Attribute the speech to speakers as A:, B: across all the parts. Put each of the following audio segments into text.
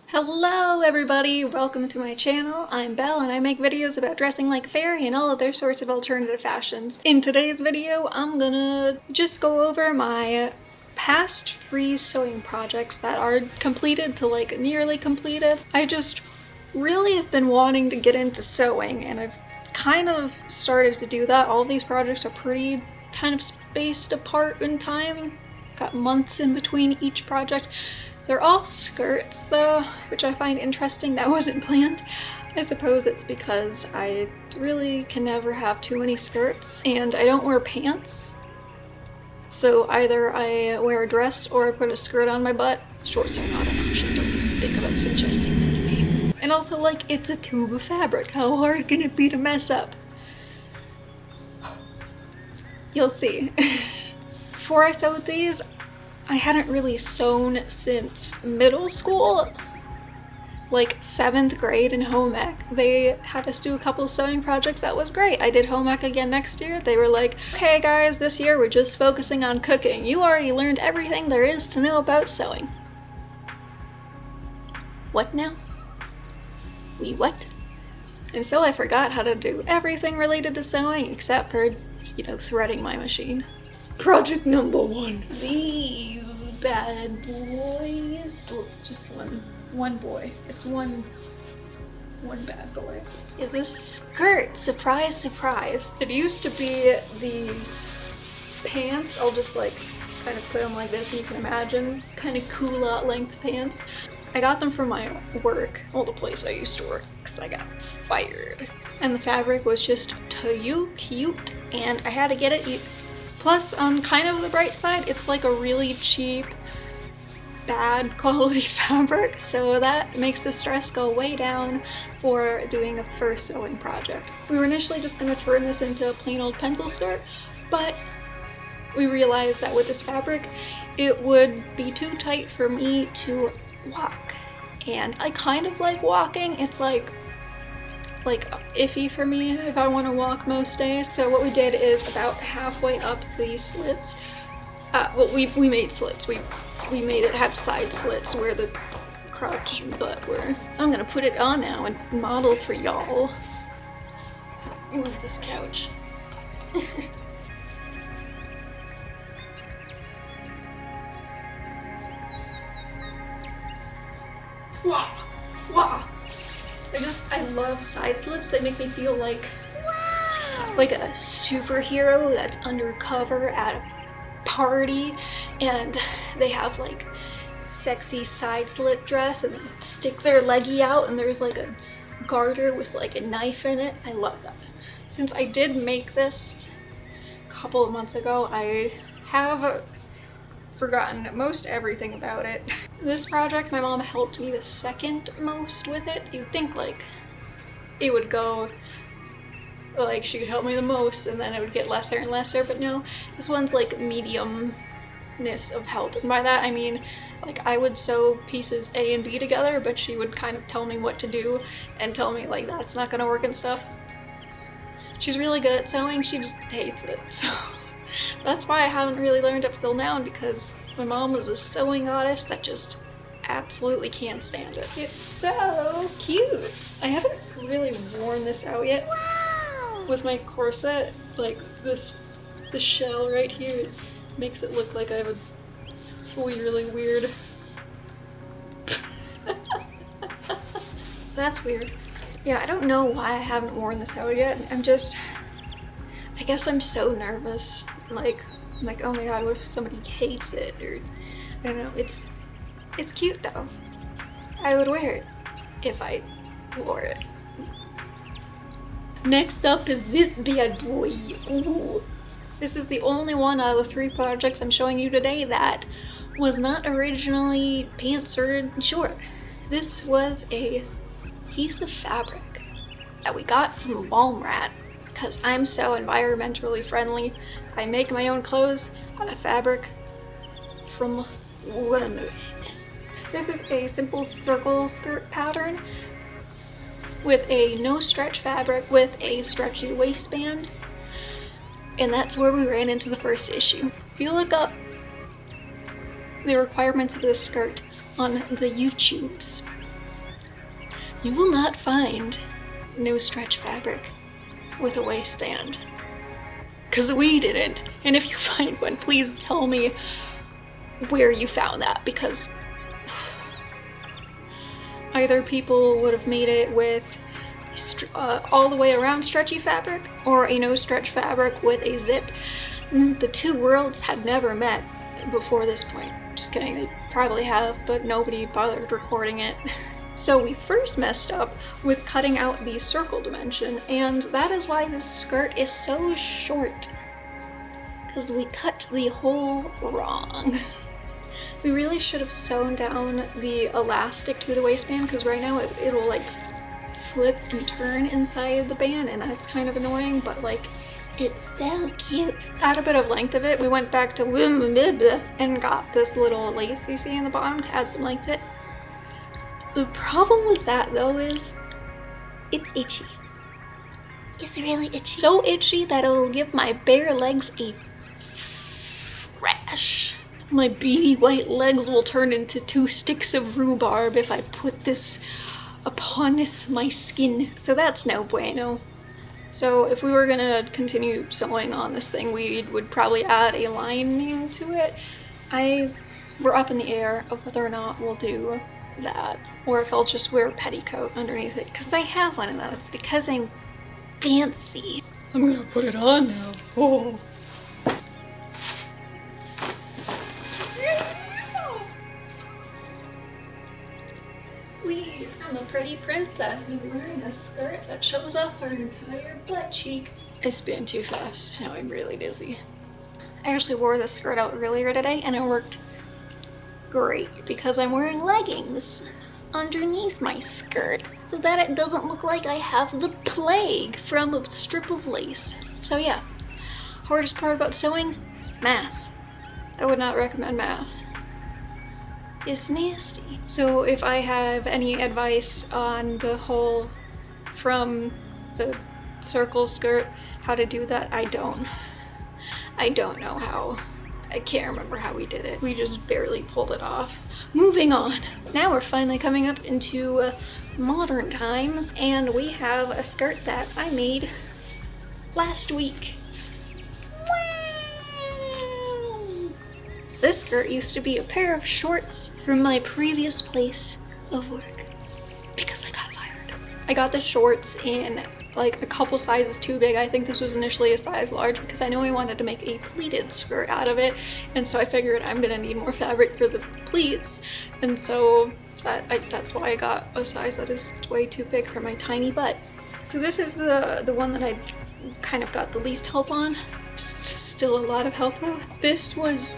A: Hello everybody, welcome to my channel. I'm Belle and I make videos about dressing like a fairy and all other sorts of alternative fashions. In today's video, I'm gonna just go over my past 3 sewing projects that are completed to like nearly completed. I just really have been wanting to get into sewing and I've kind of started to do that. All of these projects are pretty kind of spaced apart in time. Got months in between each project. They're all skirts though, which I find interesting. That wasn't planned. I suppose it's because I really can never have too many skirts and I don't wear pants. So either I wear a dress or I put a skirt on my butt. Shorts are not an option, don't even think about suggesting that to me. And also, like, it's a tube of fabric. How hard can it be to mess up? You'll see. Before I sewed these, I hadn't really sewn since middle school, like 7th grade in home ec. They had us do a couple sewing projects. That was great. I did home ec again next year. They were like, okay guys, this year we're just focusing on cooking. You already learned everything there is to know about sewing. What now? We what? And so I forgot how to do everything related to sewing except for, threading my machine. Project number 1. These bad boys. Well, just one boy. It's one bad boy. Is a skirt. Surprise, surprise. It used to be these pants. I'll just like kind of put them like this and you can imagine kind of culotte length pants. I got them from my work, well, the place I used to work, because I got fired. And the fabric was just too cute and I had to get it. Plus, on kind of the bright side, it's like a really cheap, bad quality fabric, so that makes the stress go way down for doing a first sewing project. We were initially just going to turn this into a plain old pencil skirt, but we realized that with this fabric, it would be too tight for me to walk. And I kind of like walking. It's like iffy for me if I want to walk most days. So what we did is about halfway up these slits, well, we made slits. We made it have side slits where the crotch and butt were. I'm gonna put it on now and model for y'all. Move this couch. Wow, wow. I love side slits. They make me feel like a superhero that's undercover at a party, and they have like sexy side slit dress and they stick their leggy out and there's like a garter with like a knife in it. I love that. Since I did make this a couple of months ago, I have forgotten most everything about it. This project, my mom helped me the second most with it. You'd think like it would go, like she could help me the most and then it would get lesser and lesser, but no, this one's like mediumness of help. And by that I mean like I would sew pieces A and B together, but she would kind of tell me what to do and tell me like that's not gonna work and stuff. She's really good at sewing, she just hates it, so that's why I haven't really learned up till now, because my mom was a sewing artist that just absolutely can't stand it. It's so cute. I haven't really worn this out yet. Wow. With my corset, like the shell right here makes it look like I have a really weird. That's weird. Yeah, I don't know why I haven't worn this out yet. I guess I'm so nervous. Like, oh my god, what if somebody hates it? Or, I don't know, it's cute though. I would wear it if I wore it. Next up is this bad boy. Ooh. This is the only one out of the 3 projects I'm showing you today that was not originally pants or short. This was a piece of fabric that we got from Walmart. Because I'm so environmentally friendly, I make my own clothes out of fabric from women. This is a simple circle skirt pattern with a no stretch fabric with a stretchy waistband, and that's where we ran into the first issue. If you look up the requirements of this skirt on the YouTubes, You will not find no stretch fabric with a waistband. Because we didn't. And if you find one, please tell me where you found that, because either people would have made it with all the way around stretchy fabric, or a no stretch fabric with a zip. The two worlds had never met before this point. Just kidding, they probably have, but nobody bothered recording it. So we first messed up with cutting out the circle dimension, and that is why this skirt is so short. Because we cut the hole wrong. We really should have sewn down the elastic to the waistband, because right now it'll like flip and turn inside the band, and that's kind of annoying, but like, it's so cute. Add a bit of length of it. We went back to and got this little lace you see in the bottom to add some length to it. The problem with that though is it's itchy. It's really itchy. So itchy that it'll give my bare legs a rash. My beady white legs will turn into 2 sticks of rhubarb if I put this upon my skin. So that's no bueno. So if we were gonna continue sewing on this thing, we would probably add a lining to it. We're up in the air of whether or not we'll do that, or if I'll just wear a petticoat underneath it, because I have one of those, because I'm fancy. I'm gonna put it on now. Oh. I'm a pretty princess who's wearing a skirt that shows off her entire butt cheek. I spin too fast, now I'm really dizzy. I actually wore this skirt out earlier today and it worked great because I'm wearing leggings underneath my skirt so that it doesn't look like I have the plague from a strip of lace. So yeah, hardest part about sewing? Math. I would not recommend math. It's nasty. So if I have any advice on the whole from the circle skirt, how to do that, I don't know how. I can't remember how we did it. We just barely pulled it off. Moving on. Now we're finally coming up into modern times, and we have a skirt that I made last week. This skirt used to be a pair of shorts from my previous place of work because I got fired. I got the shorts in like a couple sizes too big. I think this was initially a size large because I know I wanted to make a pleated skirt out of it, and so I figured I'm gonna need more fabric for the pleats, and so that's why I got a size that is way too big for my tiny butt. So this is the one that I kind of got the least help on. Still a lot of help though. This was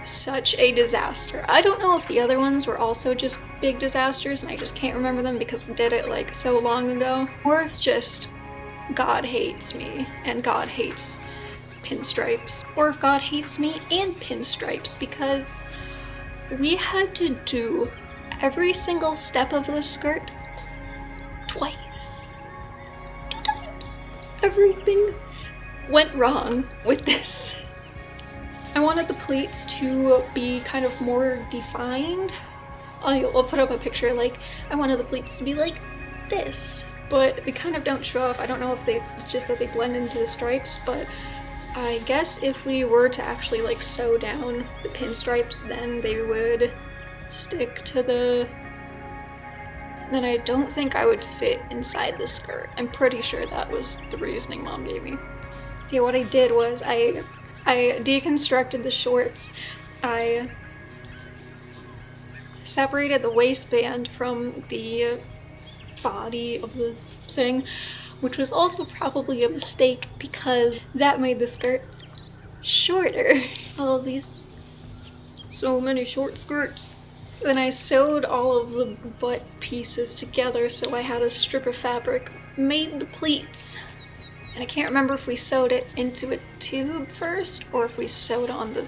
A: such a disaster. I don't know if the other ones were also just big disasters and I just can't remember them because we did it like so long ago, or if just God hates me and God hates pinstripes, or if God hates me and pinstripes, because we had to do every single step of the skirt twice. 2 times. Everything went wrong with this. I wanted the pleats to be kind of more defined. I'll put up a picture, like, I wanted the pleats to be like this, but they kind of don't show up. I don't know if it's just that they blend into the stripes, but I guess if we were to actually like sew down the pinstripes, then they would stick to then I don't think I would fit inside the skirt. I'm pretty sure that was the reasoning Mom gave me. See, what I did was I deconstructed the shorts. I separated the waistband from the body of the thing, which was also probably a mistake because that made the skirt shorter. All these, so many short skirts. Then I sewed all of the butt pieces together so I had a strip of fabric, made the pleats. And I can't remember if we sewed it into a tube first or if we sewed on the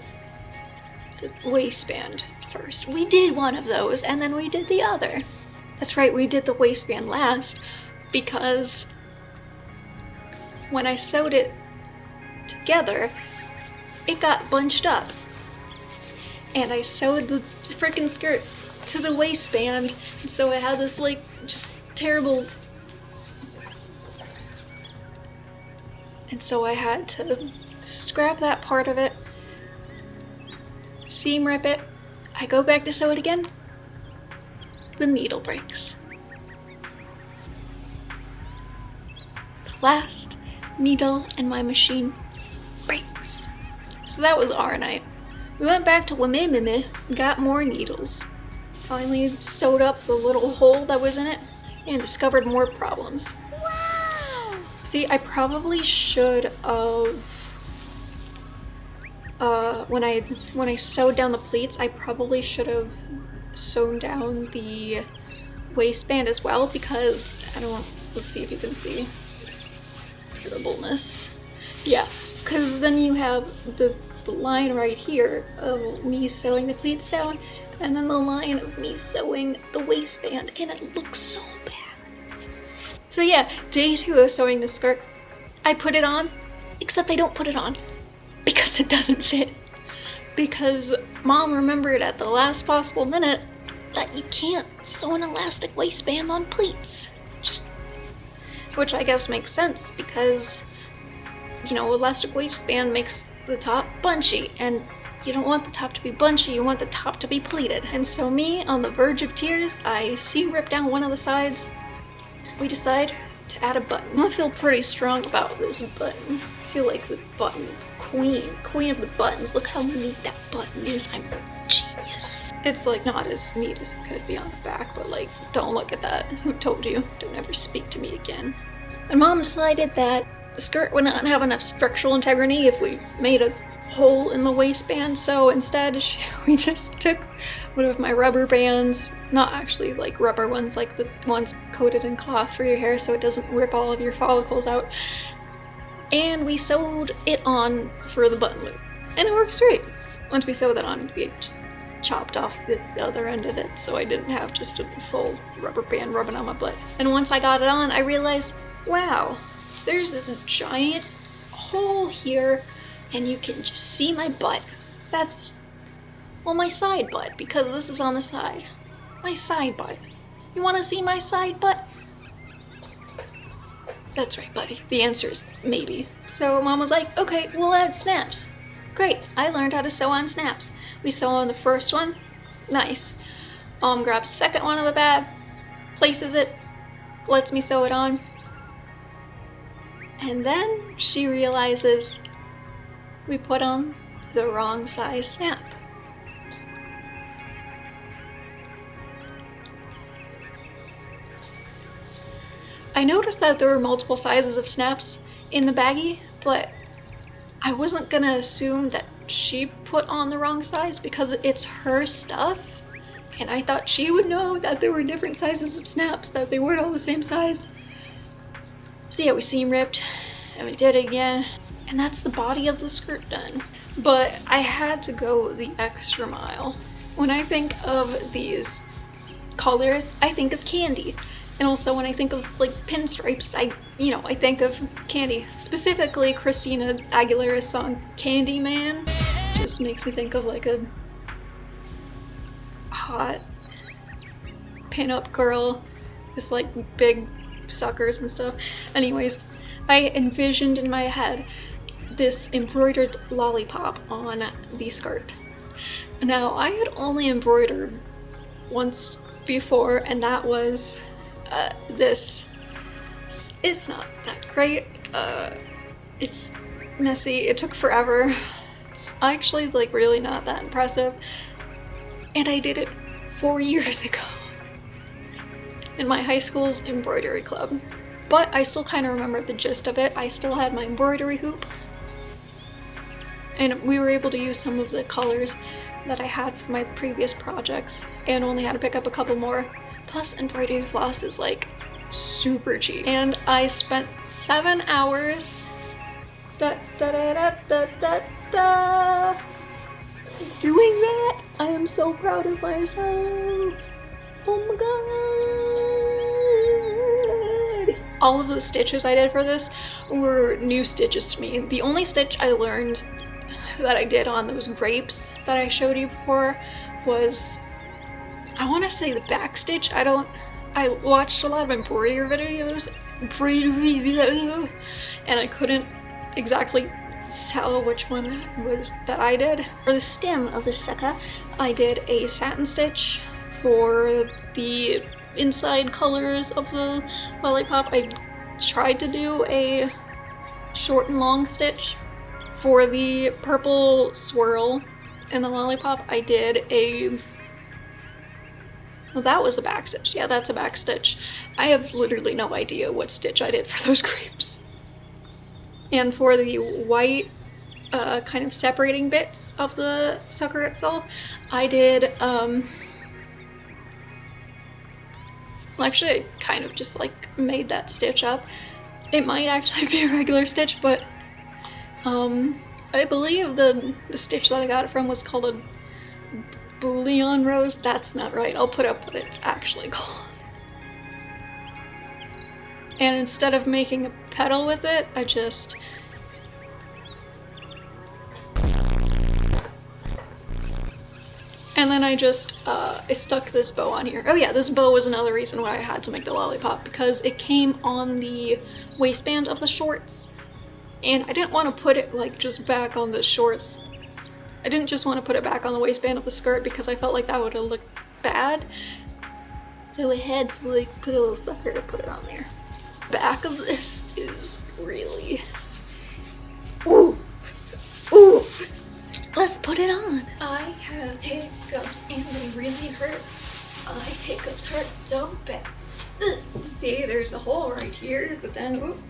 A: waistband first. We did one of those and then we did the other. That's right, we did the waistband last because when I sewed it together, it got bunched up. And I sewed the frickin' skirt to the waistband, and so I had this like just terrible, and so I had to scrap that part of it, seam rip it. I go back to sew it again, the needle breaks. The last needle in my machine breaks. So that was our night. We went back to Wamimimi, got more needles, finally sewed up the little hole that was in it, and discovered more problems. Wow! See, I probably should have, when I sewed down the pleats, I probably should have sewn down the waistband as well, because let's see if you can see terribleness. Yeah, because then you have the line right here of me sewing the pleats down, and then the line of me sewing the waistband, and it looks so bad. So yeah, day 2 of sewing the skirt. I put it on, except I don't put it on because it doesn't fit. Because Mom remembered at the last possible minute that you can't sew an elastic waistband on pleats. Which I guess makes sense because, you know, elastic waistband makes the top bunchy, and you don't want the top to be bunchy, you want the top to be pleated. And so me, on the verge of tears, I seam rip down one of the sides. We decide to add a button. I feel pretty strong about this button. I feel like the button queen of the buttons. Look how neat that button is. I'm a genius. It's like not as neat as it could be on the back, but like, don't look at that. Who told you? Don't ever speak to me again. And Mom decided that the skirt would not have enough structural integrity if we made a hole in the waistband, so instead we just took one of my rubber bands, not actually like rubber ones, like the ones coated in cloth for your hair so it doesn't rip all of your follicles out, and we sewed it on for the button loop, and it works great. Once we sewed that on, we just chopped off the other end of it, so I didn't have just a full rubber band rubbing on my butt. And once I got it on, I realized, wow, there's this giant hole here, and you can just see my butt. That's, well, my side butt, because this is on the side. My side butt. You want to see my side butt? That's right, buddy. The answer is maybe. So Mom was like, okay, we'll add snaps. Great, I learned how to sew on snaps. We sew on the first one. Nice. Mom grabs the second one of the bag, places it, lets me sew it on. And then she realizes we put on the wrong size snap. I noticed that there were multiple sizes of snaps in the baggie, but I wasn't gonna assume that she put on the wrong size because it's her stuff, and I thought she would know that there were different sizes of snaps, that they weren't all the same size. So yeah, we seam ripped, and we did it again, and that's the body of the skirt done. But I had to go the extra mile. When I think of these colors, I think of candy. And also when I think of like pinstripes, I think of candy. Specifically Christina Aguilera's song Candyman. Just makes me think of like a hot pin-up girl with like big suckers and stuff. Anyways, I envisioned in my head this embroidered lollipop on the skirt. Now, I had only embroidered once before, and that was this. It's not that great. It's messy. It took forever. It's actually like really not that impressive. And I did it 4 years ago in my high school's embroidery club. But I still kind of remember the gist of it. I still had my embroidery hoop. And we were able to use some of the colors that I had for my previous projects, and only had to pick up a couple more. Plus, embroidery floss is like super cheap. And I spent 7 hours doing that. I am so proud of myself. Oh my god. All of the stitches I did for this were new stitches to me. The only stitch I learned that I did on those grapes that I showed you before was, I want to say the back stitch. I watched a lot of embroidery videos, and I couldn't exactly tell which one was that I did. For the stem of this sucker, I did a satin stitch. For the inside colors of the lollipop, I tried to do a short and long stitch. For the purple swirl in the lollipop, I did a... well, that was a back stitch. Yeah, that's a back stitch. I have literally no idea what stitch I did for those grapes. And for the white kind of separating bits of the sucker itself, I did, well, actually I kind of just like made that stitch up. It might actually be a regular stitch, but I believe the stitch that I got it from was called a Bouillon rose. That's not right. I'll put up what it's actually called. And instead of making a petal with it, I just I stuck this bow on here. Oh yeah, this bow was another reason why I had to make the lollipop, because it came on the waistband of the shorts, and I didn't want to put it like just back on the shorts. I didn't just want to put it back on the waistband of the skirt because I felt like that would have looked bad. So I had to like put a little sucker to put it on there. The back of this is really... ooh! Ooh! Let's put it on! I have hiccups and they really hurt. My hiccups hurt so bad. Ugh. See, there's a hole right here, but then, ooh,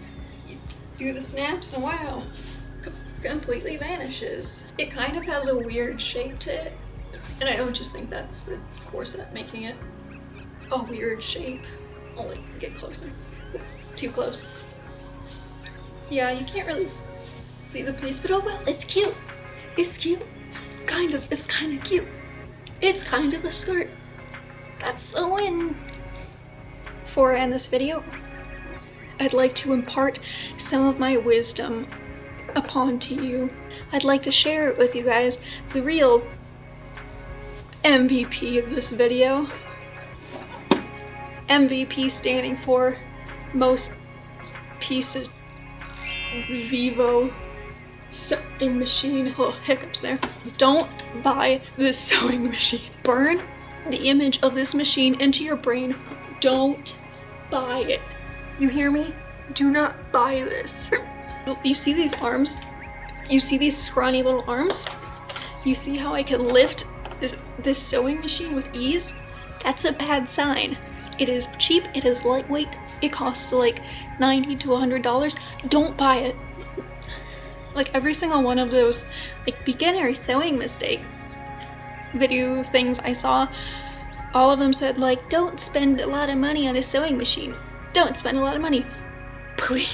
A: you do the snaps and wow. Completely vanishes. It kind of has a weird shape to it, and I don't just think that's the corset making it a weird shape. I'll like get closer. Too close. Yeah, you can't really see the piece, but oh well, it's cute. It's cute. It's kind of cute. It's kind of a skirt. That's a win. Before I end this video, I'd like to impart some of my wisdom upon to you. I'd like to share it with you guys, the real MVP of this video. MVP standing for most pieces Vivo sewing machine. Oh, hiccups there. Don't buy this sewing machine. Burn the image of this machine into your brain. Don't buy it. You hear me? Do not buy this. You see these arms? You see these scrawny little arms? You see how I can lift this sewing machine with ease? That's a bad sign. It is cheap, it is lightweight, it costs like $90 to $100. Don't buy it. Like every single one of those like beginner sewing mistake video things I saw, all of them said like, don't spend a lot of money on a sewing machine. Don't spend a lot of money. Please.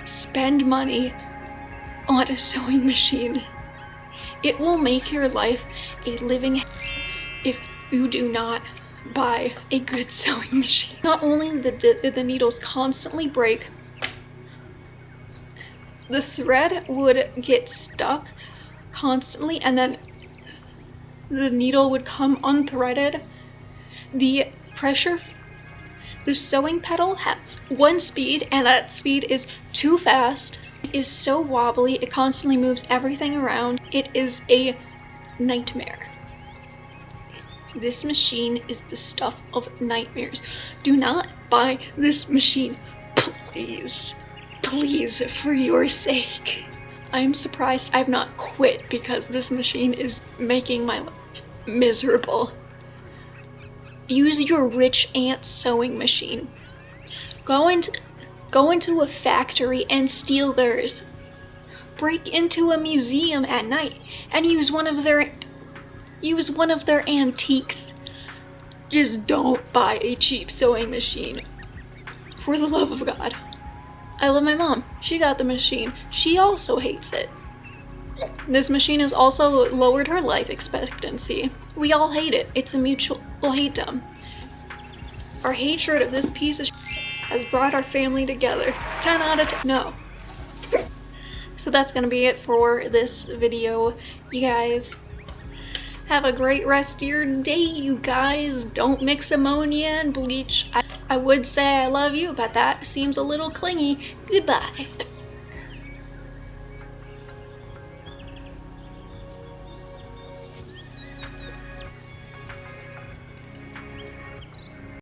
A: Spend money on a sewing machine. It will make your life a living if you do not buy a good sewing machine. Not only did the needles constantly break, the thread would get stuck constantly and then the needle would come unthreaded. The sewing pedal has one speed and that speed is too fast. It is so wobbly, it constantly moves everything around. It is a nightmare. This machine is the stuff of nightmares. Do not buy this machine, please. Please, for your sake. I'm surprised I've not quit because this machine is making my life miserable. Use your rich aunt's sewing machine. Go into a factory and steal theirs. Break into a museum at night and use one of their antiques. Just don't buy a cheap sewing machine. For the love of God. I love my mom. She got the machine. She also hates it. This machine has also lowered her life expectancy. We all hate it. It's a mutual hate-dom. Our hatred of this piece of has brought our family together. 10 out of 10. No. So that's gonna be it for this video, you guys. Have a great rest of your day, you guys. Don't mix ammonia and bleach. I would say I love you, but that seems a little clingy. Goodbye.